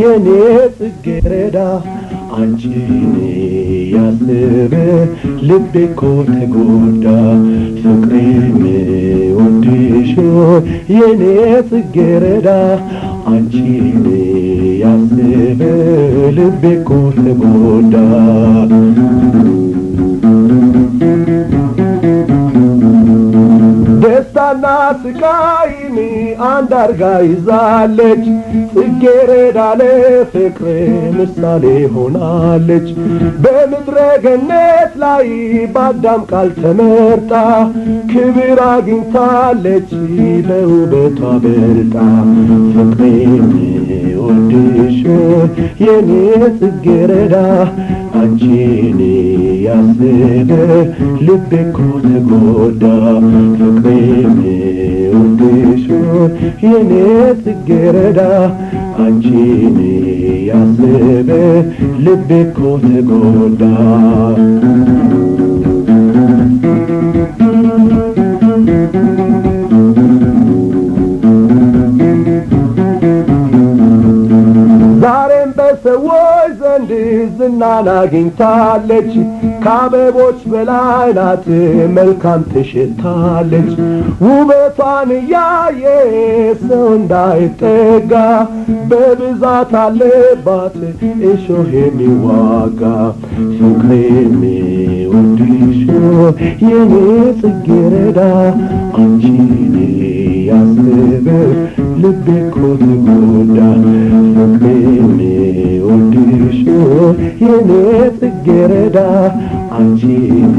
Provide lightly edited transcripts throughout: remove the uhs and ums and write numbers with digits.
የኔ ጽጌረዳ አንቺን ያስብ ልቤ እኮ ተጎዳ ፍቅሬን ወድሽ የኔ ጽጌረዳ አንቺን ያስብ ልቤ እኮ ተጎዳ ደስታና ስቃይን አንድ አርጋ ይዛለች ጽጌረዳ ለፍቅር ምሳሌ ሆናለች በምድረ ገነት ላይ በአዳም ቃል ተመርጣ ክብር አግኝታለች በውበቷ በልጣ ፍቅሬን ወድሽ የኔ ጽጌረዳ አንቺን ያስብ ልቤ እኮ ተጎዳ ፍቅሬን ወድሽ የኔ ጽጌረዳ አንቺን ያስብ ልቤ እኮ ተጎዳ ዛሬም በሰዎች ዘንድ ዝናን አግኝታለች ከአበቦች በላይ ናት መልካም ትሽታለች ውበቷን እያየ ሰው እንዳይጠጋ በብዛት አለባት እሾህ የሚዋጋ ፍቅሬን ወድሽ የኔ ጽጌረዳ አንቺን ያስብ ልቤ እኮ ተጎዳ ፍቅሬን ወድሽ የኔ ጽጌረዳ አንቺን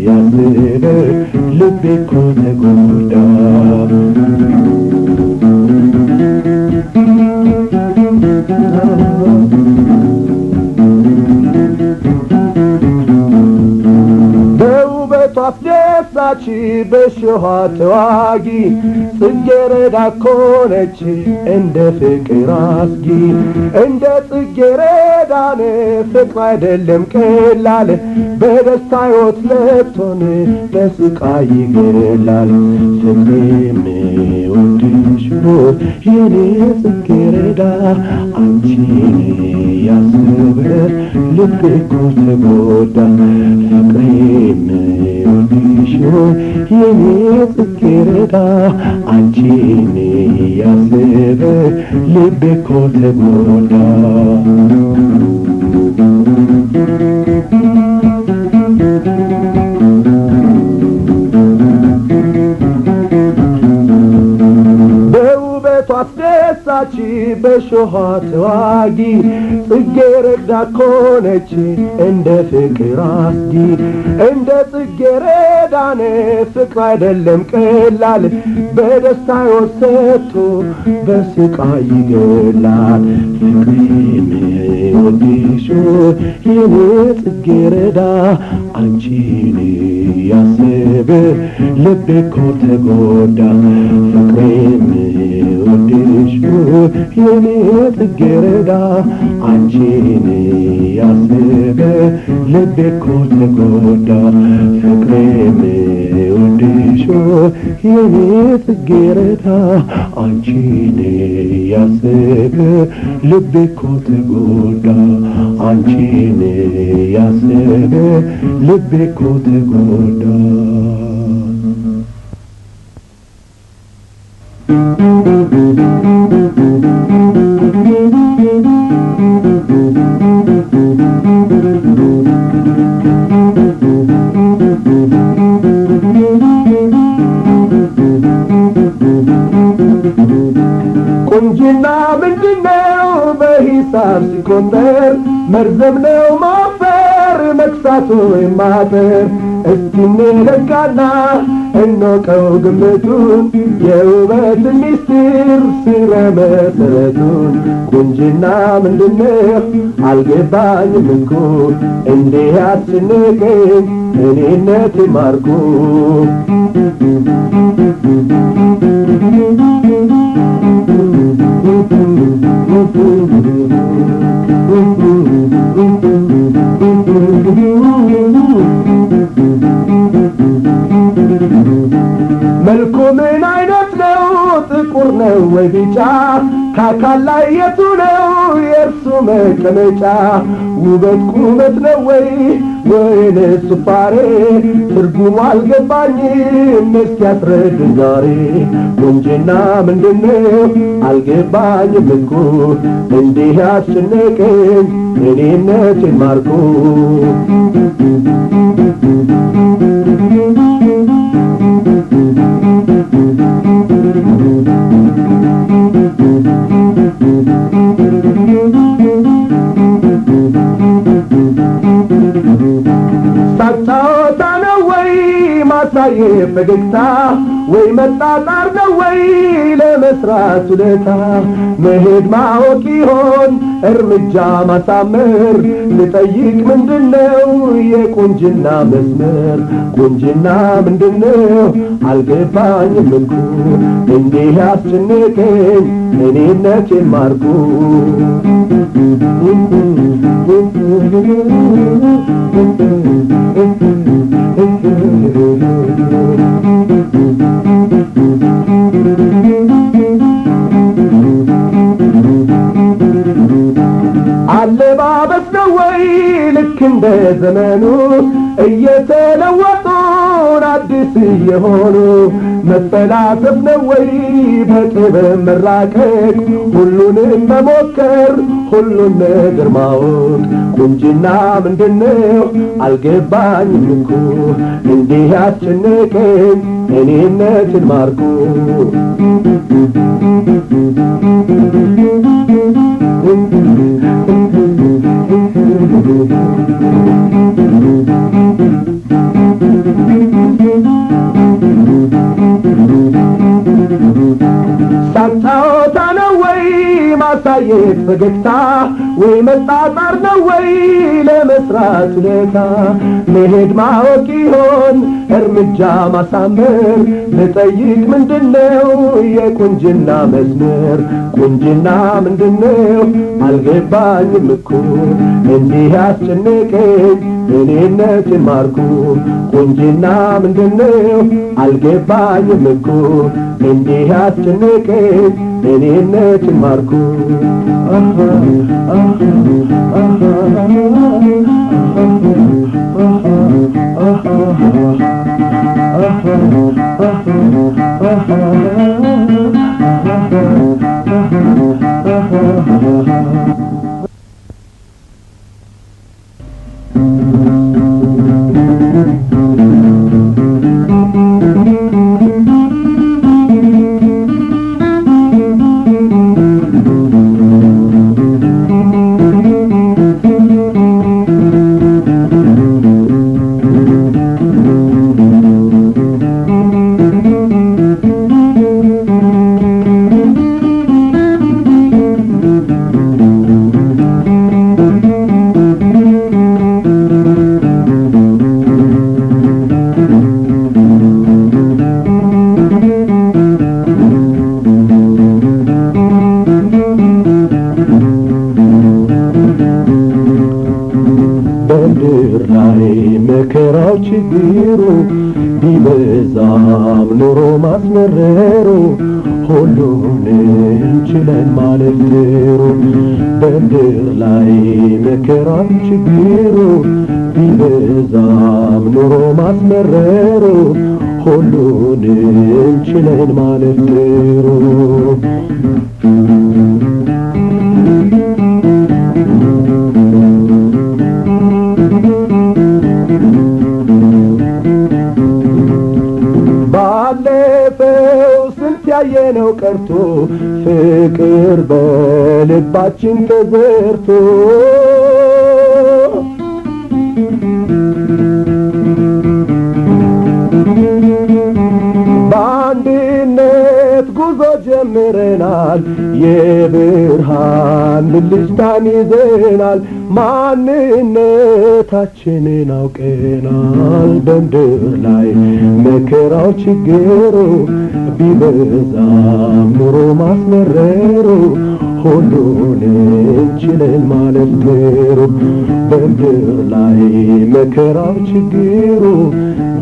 ያስብ ልቤ እኮ ተጎዳ አስደሳች በሾህ ተዋጊ ጽጌረዳ ኮነች እንደ ፍቅር አስጊ እንደ ጽጌረዳ ፍቅር አይደለም ቀላል በደስታ ሕይወት ለቶን በስቃይ ይገላል ፍቅሬን ወድሽ የኔ ጽጌረዳ አንቺን ያስብ ልቤ እኮ ተጎዳ ፍቅሬን ወድሽ የኔ ጽጌረዳ አንቺን ያስብ ልቤ እኮ ተጎዳ አስደሳች በሾህ ተዋጊ ጽጌረዳ ኮነች እንደ ፍቅር አስጊ እንደ ጽጌረዳ ፍቅር አይደለም ቀላል በደስታ ወሰቶ በስቃይ ይገላል ፍቅሬን ወድሽ የኔ ጽጌረዳ አንቺን ያስብ ልቤ እኮ ተጎዳ ፍቅሬን ወድሽ የኔ ጽጌረዳ አንቺን ያስብ ልቤ እኮ ተጎዳ ፍቅሬን ወድሽ የኔ ጽጌረዳ አንቺን ያስብ ልቤ እኮ ተጎዳ አንቺን ያስብ ልቤ እኮ ተጎዳ ቁንጅና ምንድነው በሂሳብ ሲቆጠር መርዘም ነው ማፈር ማጠር መክሳቱ የማጠር እስኪኔ ለካና እንወቀው ግምቱን የውበት ሚስጥር ስረ መሰረቱን ቁንጅና ምንድነው አልገባኝም እኮ እንዲህ አስጨነቀኝ እኔነት ማርኩ መልኩ ምን አይነት ነው ጥቁር ነው ወይ ቢጫ ካካል ላይ የቱ ነው የእርሱ መቀመጫ ውበት ቁመት ነው ወይ ወይንስ ሱፋሬ ትርጉሙ አልገባኝም እስኪ ያስረዱኝ ዛሬ ቁንጅና ምንድነው አልገባኝም እኮ እንዲህ ያስጨነቀኝ እኔነቴን ማርኩ ሳታወጣ ነው ወይ ማሳየ ፈገግታ ወይ መጣጣር ነው ወይ ለመስራት ውለታ መሄድ ማወቅ ይሆን እርምጃ ማሳመር ልጠይቅ ምንድነው የቁንጅና መስመር ቁንጅና ምንድነው አልገባኝም እኮ እንዲህ ያስጨነቀኝ እኔነቴን ማርኩ አለባበስ ነው ወይ ልክ እንደ ዘመኑ እየተለወጡን አዲስ የሆኑ መፈላሰፍ ነው ወይ በጥበብ መራቀቅ ሁሉንም መሞከር ሁሉን ነገር ማወቅ ቁንጅና ምንድነው አልገባኝም እኮ እንዲህ ያስጨነቀኝ እኔነቴን ማርኩ ሳታወጣ ነው ወይ ማሳየት ፈገግታ ወይ መጣጣር ነው ወይ ለመስራት ውለታ መሄድ ማወቅ ይሆን እርምጃ ማሳመር ልጠይቅ ምንድነው የቁንጅና መስመር ቁንጅና ምንድነው አልገባኝም እኮ እንዲህ ያስጨነቀኝ እኔነቴን ማርኩ ቁንጅና ምንድነው አልገባኝም እኮ እንዲህ ያስጨነቀኝ እኔነቴን ማርኩ መከራው ችግሩ ቢበዛም ኑሮ ማስመረሩ ሁሉን እንችለን ማለት ጥሩ በምድር ላይ መከራው ችግሩ ቢበዛም ኑሮ ማስመረሩ ሁሉን እንችለን ማለት ጥሩ ያየነው ቀርቶ ፍቅር በልባችን ተዘርቶ ብልጭታን ይዘናል ማንነታችንን አውቀናል በምድር ላይ መከራው ችግሩ ቢበዛም ኑሮ ማስመረሩ ሁሉን እንችለን ማለት ጥሩ በምድር ላይ መከራው ችግሩ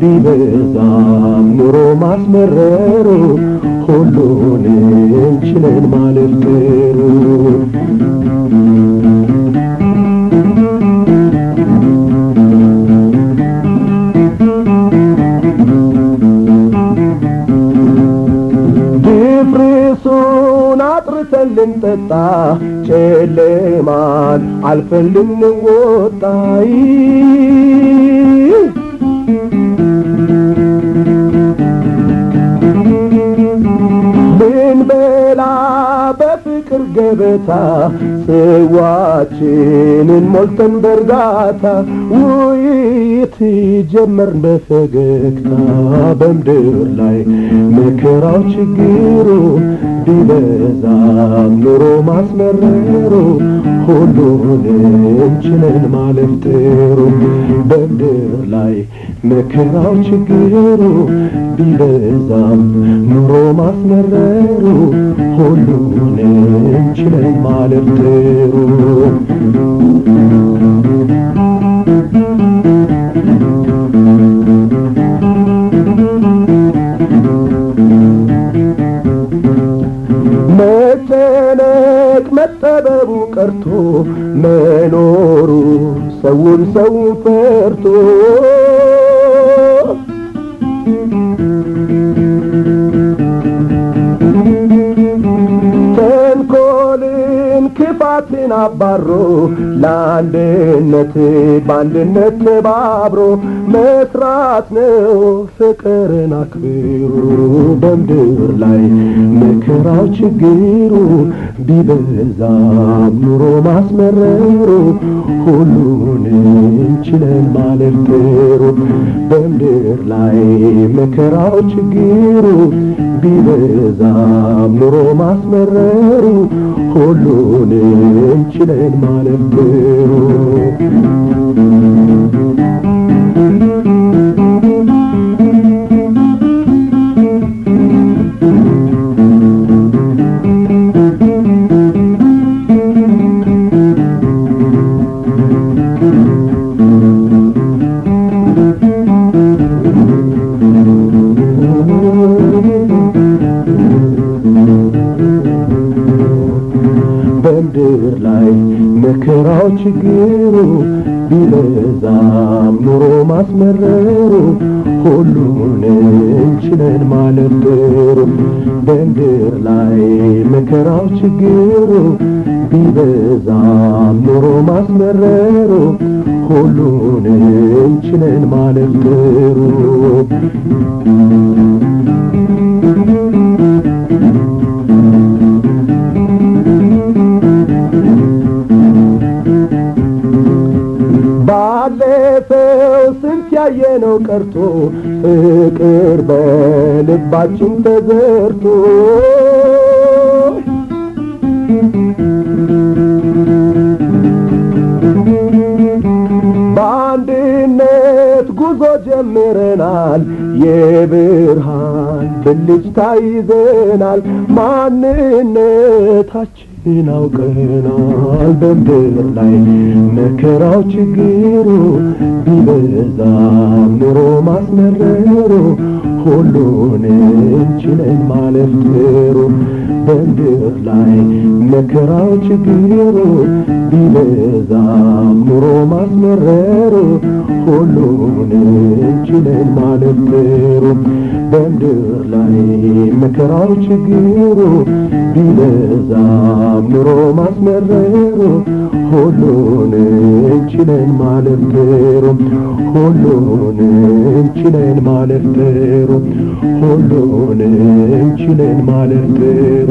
ቢበዛም ኑሮ ማስመረሩ ሁሉን እንችለን ማለት ጥሩ ድፍርሱን አጥርተን ልንጠጣ ጨለማን አልፈን ልንወጣ ልንበላ በፍቅር ገበታ ጽዋችንን ሞልተን በእርጋታ ውይይት ጀመርን በፈገግታ በምድር ላይ መከራው ችግሩ ቢበዛም ኑሮ ማስመረሩ ሁሉን እንችለን ማለት ጥሩ በምድር ላይ መከራው ችግሩ ቢበዛም ኑሮ ማስመረሩ ሁሉን እንችለን ማለት ጥሩ መጨነቅ መጠበቡ ቀርቶ መኖሩ ሰውን ፈርቶ ተንኮልን ክፋትን አባሮ ለአንድነት በአንድነት ተባብሮ መስራት ነው ፍቅርን አክብሮ በምድር ላይ መከራው ችግሩ ቢበዛም ኑሮ ማስመረሩ ሁሉን እንችለን ማለት ጥሩ በምድር ላይ መከራው ችግሩ ቢበዛም ኑሮ ማስመረሩ ሁሉን እንችለን ማለት ጥሩ በምድር ላይ መከራው ችግሩ ቢበዛም ኑሮ ማስመረሩ ሁሉን እንችለን ማለት ጥሩ በምድር ላይ መከራው ችግሩ ቢበዛም ኑሮ ማስመረሩ ሁሉን እንችለን ማለት ጥሩ ባለፈው ስንት ያየነው ቀርቶ ፍቅር በልባችን ተዘርቶ በአንድነት ጉዞ ጀምረናል የብርሃን ብልጭታ ይዘናል ማንነታችን አውቀናል በምድር ላይ መከራው ችግሩ ቢበዛም ኑሮ ማስመረሩ ሁሉን እንችለን ማለት ጥሩ በምድር ላይ መከራው ችግሩ ቢበዛም ኑሮ ማስመረሩ ሁሉን እንችለን ማለት ጥሩ በምድር ላይ መከራው ችግሩ ቢበዛም ኑሮ ማስመረሩ ሁሉን እንችለን ማለት ጥሩ ሁሉን እንችለን ማለት ጥሩ ሁሉን እንችለን ማለት ጥሩ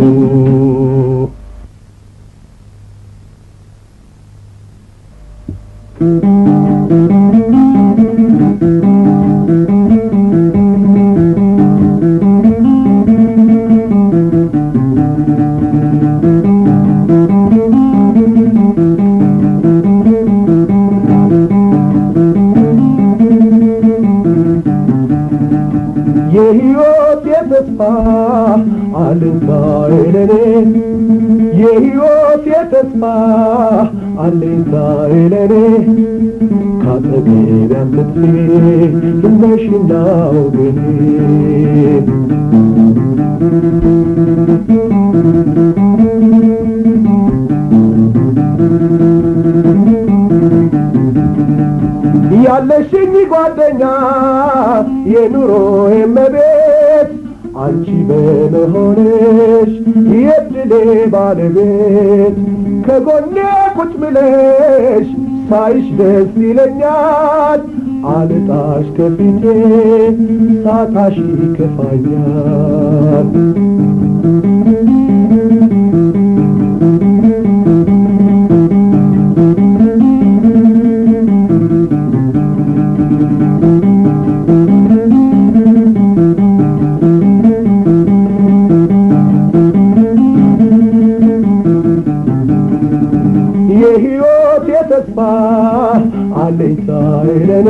የተስፋ አለኝታዬ ለኔ የሕይወቴ ተስፋ አለኝታዬ ለኔ ካጠገቤ አትጥፊ ነሽና ወገኔ ያለሽኝ ጓደኛ የኑሮዬ እመቤት አንቺ በመሆንሽ የድሌ ባለቤት ከጎኔ ቁጭ ብለሽ ሳይሽ ደስ ይለኛል አልጣሽ ከፊቴ ሳታሽ ይከፋኛል የሕይወቴ ተስፋ አለኝታዬ ለኔ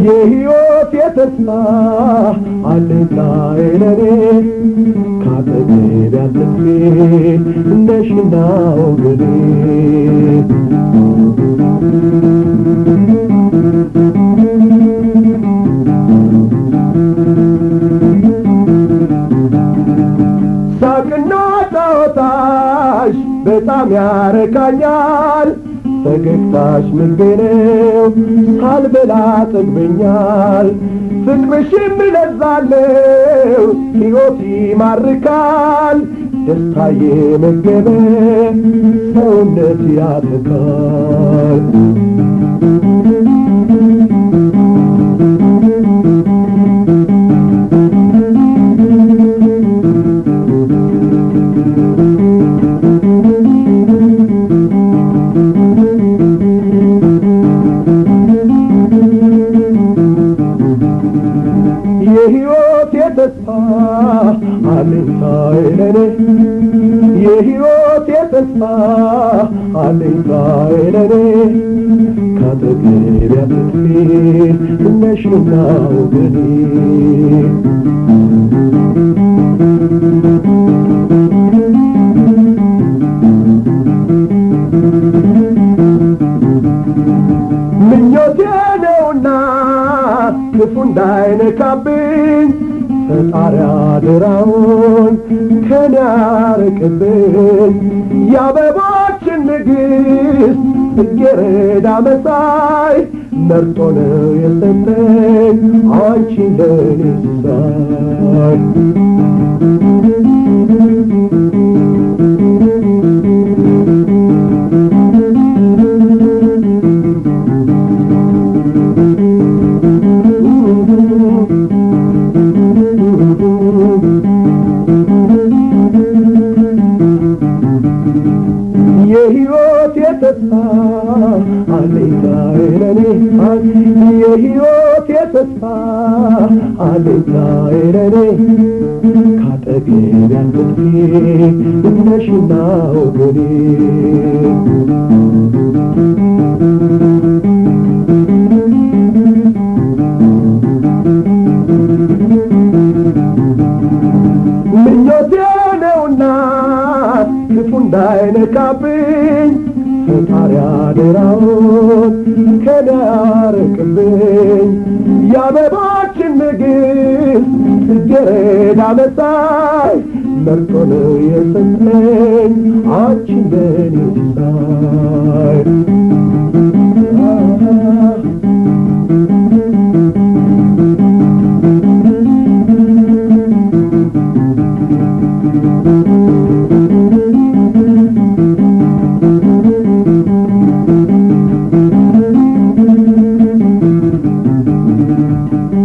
የሕይወቴ ተስፋ አለኝታዬ ለኔ ካጠገቤ አትጥፊ ነሽና ወገኔ ሳቅና ጨዋታሽ በጣም ያረካኛል ፈገግታሽ ምግቤ ነው ሳልበላ ጠግበኛል ፍቅርሽም ለዛለው ሕይወት ይማርካል ደስታዬ መገበ ሰውነት ያተካል የሕይወቴ ተስፋ አለኝታዬ ለኔ የሕይወቴ ተስፋ አለኝታዬ ለኔ ካጠገቤ አትጥፊ ነሽና ወገኔ ምኞቴ ነውና ክፉ እንዳይነካብኝ ፈጣሪ አደራውን ከኔ ያርቅብኝ የአበቦችን ንግሥት ጽጌረዳ መሳይ መርጦ ነው የሰጠኝ አንቺን ለኔ ሲሳይ የሕይወቴ ተስፋ አለኝታዬ ለኔ የሕይወቴ ተስፋ አለኝታዬ ለኔ ካጠገቤ አትጥፊ ነሽና ወገኔ ምኞቴ ነውና ክፉ እንዳይነካብኝ ፈጣሪ አደራውን ከኔ ያርቅብኝ የአበቦችን ንግሥት ጽጌረዳ መሳይ መርጦ ነው የሰጠኝ አንቺን ለኔ ሲሳይ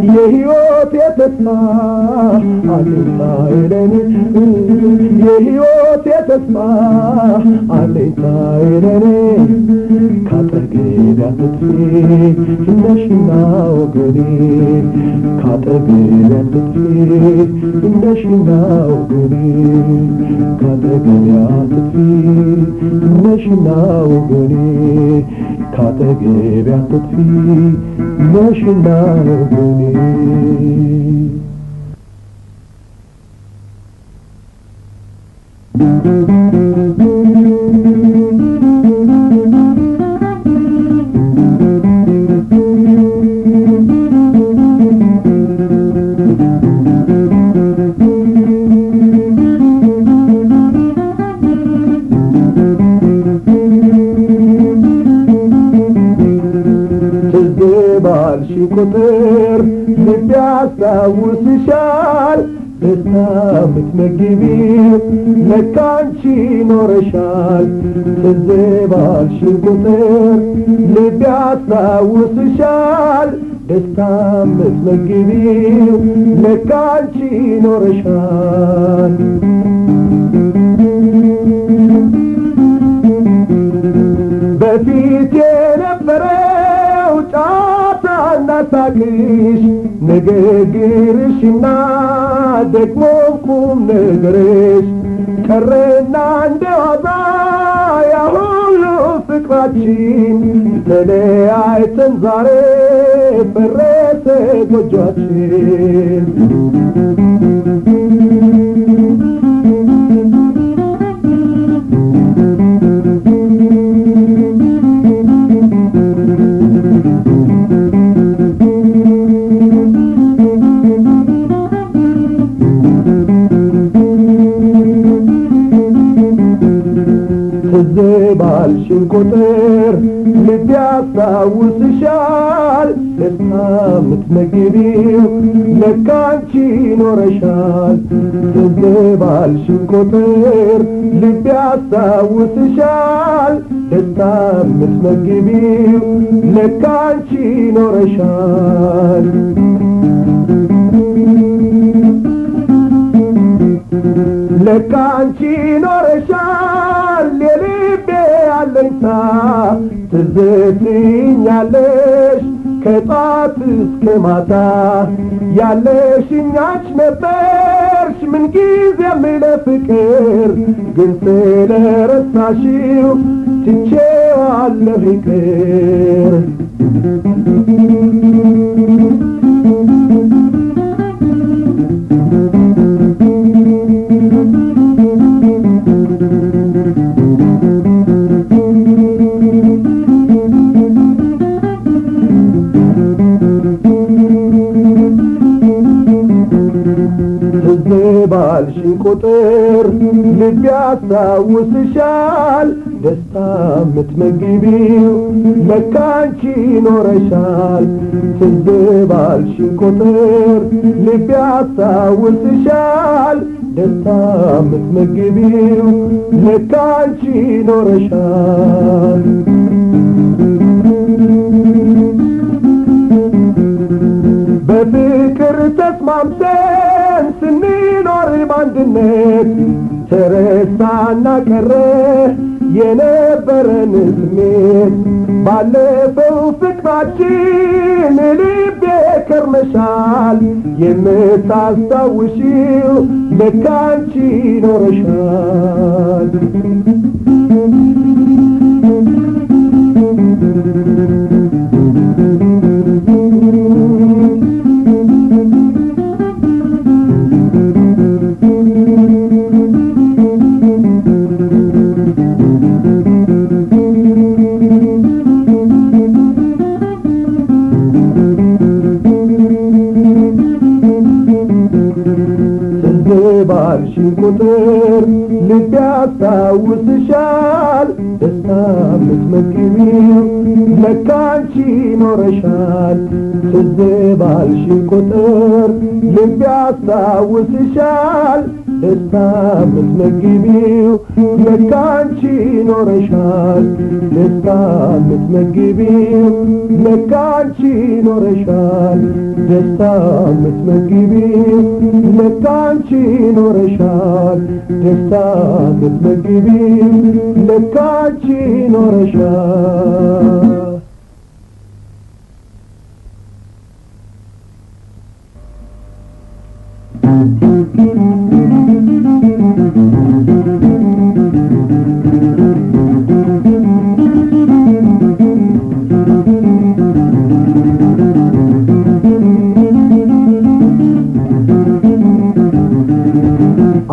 የሕይወቴ ተስፋ አለኝታዬ ለኔ የሕይወቴ ተስፋ አለኝታዬ ለኔ ካጠገቤ አትጥፊ ነሽና ወገኔ ካጠገቤ አትጥፊ ነሽና ወገኔ ካጠገቤ አትጥፊ ነሽና ወገኔ ካጠገቤ አትጥፊ ነሽና ወገኔ ባልሽ ቁጥር ልቤ ያስታውስሻል ደስታ ምትመግቢው ለካ አንቺ ኖረሻል ትዝ ባልሽ ቁጥር ልቤ ያስታውስሻል ደስታ ምትመግቢው ለካ አንቺ ኖረሻል በፊት የነበረው ጫታና ሳቅሽ ንግግርሽና ደግሞ ቁም ነገርሽ ቀረና እንደዋዛ ያ ሁሉ ፍቅራችን ተለያይተን ዛሬ ፈረሰ ጎጆአችን ትዝ ባልሽን ቁጥር ልቤ ያስታውስሻል ደስታ ምትመግቢው ለካ አንቺ ኖረሻል ትዝ ባልሽን ቁጥር ልቤ ያስታውስሻል ደስታ ምትመግቢው ለካ አንቺ ኖረሻል ለካ አንቺ ኖረሻል የልቤ አለኝታ ትዝ ትይኛለሽ ከጧት እስከ ማታ ያለሽኛች ነበርሽ ምንጊዜም ለፍቅር ግን ስለረሳሽው ትቼዋለሁ ይቅር ባልሽን ቁጥር ልቤ ያስታውስሻል ደስታ ምትመግቢው ለካ አንቺ ኖረሻል ትዝ ባልሽን ቁጥር ልቤ ያስታውስሻል ደስታ ምትመግቢው ለካ አንቺ ኖረሻል በፍቅር ተስማምተን ስንኖር በአንድነት ተረሳና ቀረ የነበረን ስሜት ባለፈው ፍቅራችን ልቤ ከርመሻል የምታስታውሺው ለካ አንቺ ኖረሻል ባልሽን ቁጥር ልቤ ያስታውስሻል ደስታ ምትመግቢው ለካ አንቺ ኖረሻል ትዝ ባልሽን ቁጥር ልቤ ያስታውስሻል ደስታ ምትመግቢው ለካ አንቺ ኖረሻል ደስታ ምትመግቢው ለካ አንቺ ኖረሻል ደስታ ምትመግቢው ለካ አንቺ ኖረሻል ደስታ ምትመግቢው ለካ አንቺ ኖረሻል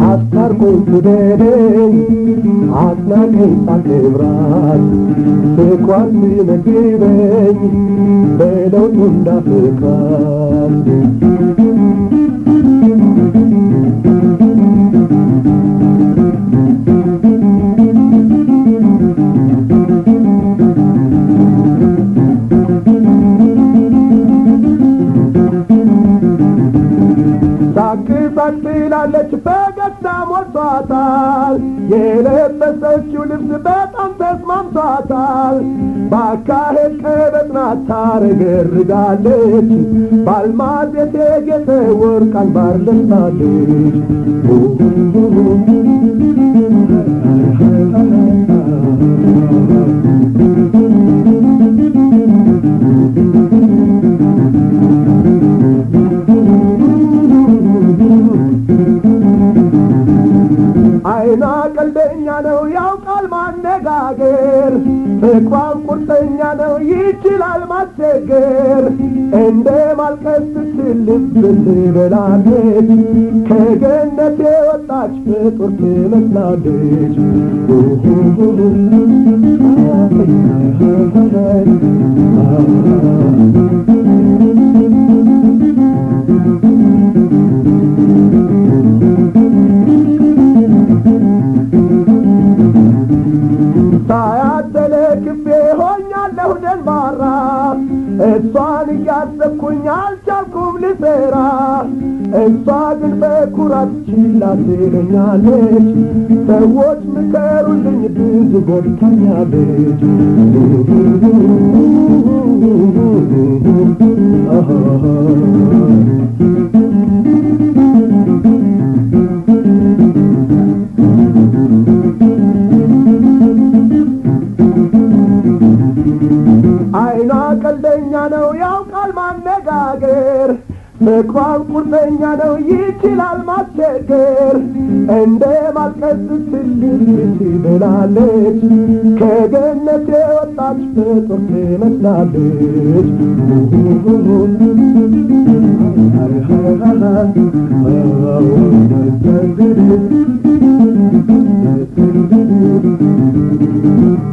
አስታርቆኝ ትውደደኝ አስናቀኝ ሳትብራት ስኳር ሲመግበኝ በለውጡ እንዳፍቃት ትላለች ፈገግታ ሞልቷታል የለበሰችው ልብስ በጣም ተስማምቷታል ባካሄድ ቀበጥ ናት ታረገርጋለች ባልማዝ የተጌጠ ወርቅ አንባር ለብሳለች አይና ቀልደኛ ነው ያውቃል ማነጋገር ፍቅሯም ቁርጠኛ ነው ይችላል ማስቸገር እንደ ማልቀስ ስትል ልብ ትበላለች ከገነት የወጣች ፍጡር ትመስላለች እሷን እያሰብኩኝ አልቻልኩም ልሰራ እሷ ግን በኩራት ችላ ትለኛለች ሰዎች ምከሩልኝ ብዙ ጎድታኛለች አይኗ ቀልደኛ ነው ያውቃል ማነጋገር ፍቅሯም ቁርጠኛ ነው ይችላል ማስቸገር እንደ ማልቀስ ስትል ልብ ትበላለች ከገነት የወጣች ፍጡር ትመስላለች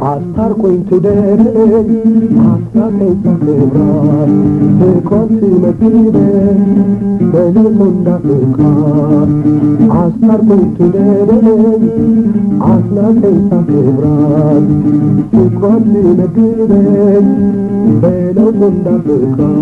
አስታርቆኝ ትውደደኝ አስናቀኝ ሳትብራት ፍቅሯን ሲመግበኝ በለውጡ እንዳፍቃት አስታርቆኝ ትውደደኝ አስናቀኝ ሳትብራት ፍቅሯን ሲመግበኝ በለውጡ እንዳፍቃት